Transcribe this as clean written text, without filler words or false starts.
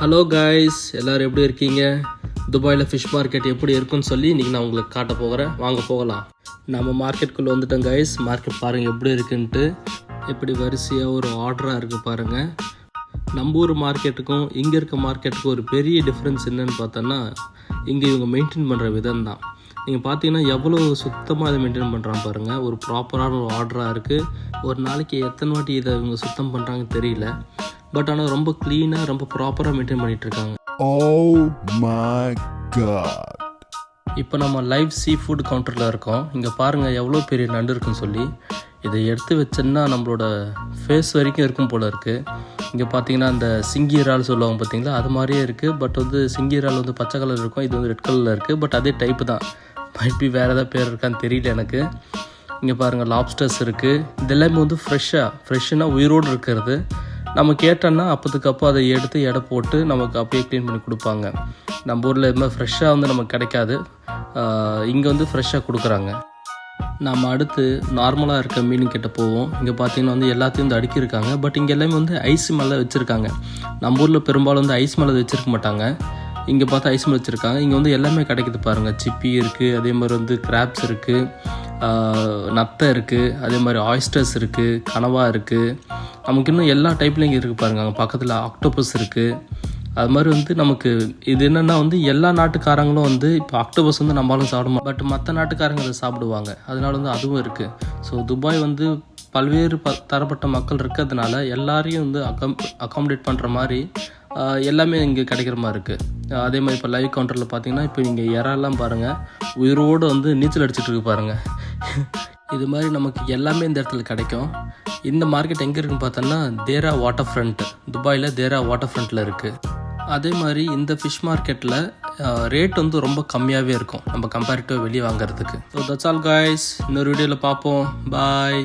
Hello guys, எல்லோரும் எப்படி இருக்கீங்க? துபாயில் ஃபிஷ் மார்க்கெட் எப்படி இருக்குன்னு சொல்லி இன்றைக்கி நான் உங்களுக்கு காட்ட போகிறேன். வாங்க போகலாம். நம்ம மார்க்கெட்டுக்குள்ளே வந்துட்டோம் காய்ஸ். மார்க்கெட் பாருங்கள் எப்படி இருக்குன்ட்டு. எப்படி வரிசையாக ஒரு ஆர்டராக இருக்குது பாருங்கள். நம்ம ஊர் மார்க்கெட்டுக்கும் இங்கே இருக்க மார்க்கெட்டுக்கும் ஒரு பெரிய டிஃப்ரென்ஸ் என்னென்னு பார்த்தோன்னா, இங்கே இவங்க மெயின்டைன் பண்ணுற விதம் தான். நீங்கள் பார்த்தீங்கன்னா எவ்வளோ சுத்தமாக இதை மெயின்டைன் பண்ணுறாங்க பாருங்கள். ஒரு ப்ராப்பரான ஒரு ஆர்டராக இருக்குது. ஒரு நாளைக்கு எத்தனை வாட்டி இதை இவங்க சுத்தம் பண்ணுறாங்கன்னு தெரியல. பட் ஆனால் ரொம்ப க்ளீனாக ரொம்ப ப்ராப்பராக மெயின்டைன் பண்ணிகிட்ருக்காங்க. Oh my God. இப்போ நம்ம லைவ் சீ ஃபுட் கவுண்டரில் இருக்கோம். இங்கே பாருங்கள் எவ்வளோ பெரிய நண்டு இருக்குன்னு சொல்லி. இதை எடுத்து வச்சோன்னா நம்மளோட ஃபேஸ் வரைக்கும் இருக்கும் போல் இருக்குது. இங்கே பார்த்தீங்கன்னா அந்த சிங்கி இறால் சொல்லுவாங்க பார்த்தீங்களா, அது மாதிரியே இருக்குது. பட் சிங்கி இறால் பச்சை கலர் இருக்கும், இது ரெட் கலரில் இருக்குது. பட் அதே டைப்பு தான். மைட் பி வேறு ஏதாவது பேர் இருக்கான்னு தெரியல எனக்கு. இங்கே பாருங்கள் லாப்ஸ்டர்ஸ் இருக்குது. இதெல்லாமே ஃப்ரெஷ்ஷுன்னா உயிரோடு இருக்கிறது. நம்ம கேட்டோன்னா அப்போதுக்கு அதை எடுத்து எடை போட்டு நமக்கு அப்படியே க்ளீன் பண்ணி கொடுப்பாங்க. நம்ம ஊரில் இது மாதிரி ஃப்ரெஷ்ஷாக நமக்கு கிடைக்காது. இங்கே ஃப்ரெஷ்ஷாக கொடுக்குறாங்க. நம்ம அடுத்து நார்மலாக இருக்க மீன் கிட்ட போவோம். இங்கே பார்த்தீங்கன்னா எல்லாத்தையும் அடுக்கியிருக்காங்க. பட் இங்கே எல்லாமே ஐஸ் மேலே வச்சுருக்காங்க. நம்ம ஊரில் பெரும்பாலும் ஐஸ் மேலே வச்சுருக்க மாட்டாங்க. இங்கே பார்த்தா ஐஸ் மேலே வச்சுருக்காங்க. இங்கே எல்லாமே கிடைக்குது பாருங்கள். சிப்பி இருக்குது, அதே மாதிரி கிராப்ஸ் இருக்குது, நத்தை இருக்குது, அதே மாதிரி ஆயிஸ்டர்ஸ் இருக்குது, கனவா இருக்குது. நமக்கு இன்னும் எல்லா டைப்லையும் இங்கே இருக்குது பாருங்கள். அங்கே பக்கத்தில் ஆக்டோபஸ் இருக்குது. அது மாதிரி நமக்கு இது என்னென்னா எல்லா நாட்டுக்காரங்களும் இப்போ ஆக்டோபஸ் நம்மளும் சாப்பிடுவோம். பட் மற்ற நாட்டுக்காரங்க அதை சாப்பிடுவாங்க. அதனால அதுவும் இருக்குது. ஸோ துபாய் பல்வேறு தரப்பட்ட மக்கள் இருக்கிறதுனால எல்லாரையும் அகாமடேட் பண்ணுற மாதிரி எல்லாமே இங்கே கிடைக்கிற மாதிரி இருக்குது. அதே மாதிரி இப்போ லைவ் கவுண்டரில் பார்த்தீங்கன்னா இப்போ இங்கே இறாலாம் பாருங்கள், உயிரோடு நீச்சல் அடிச்சுட்டு இருக்கு பாருங்கள். இது மாதிரி நமக்கு எல்லாமே இந்த இடத்துல கிடைக்கும். இந்த மார்க்கெட் எங்கே இருக்குன்னு பார்த்தோன்னா தேரா வாட்டர் ஃப்ரண்ட், துபாயில் தேரா வாட்டர் ஃப்ரண்ட்டில் இருக்குது. அதே மாதிரி இந்த ஃபிஷ் மார்க்கெட்டில் ரேட் ரொம்ப கம்மியாகவே இருக்கும் நம்ம கம்பேரிட்டிவாக வெளியே வாங்குறதுக்கு. So that's all guys. இன்னொரு வீடியோவில் பார்ப்போம். பாய்.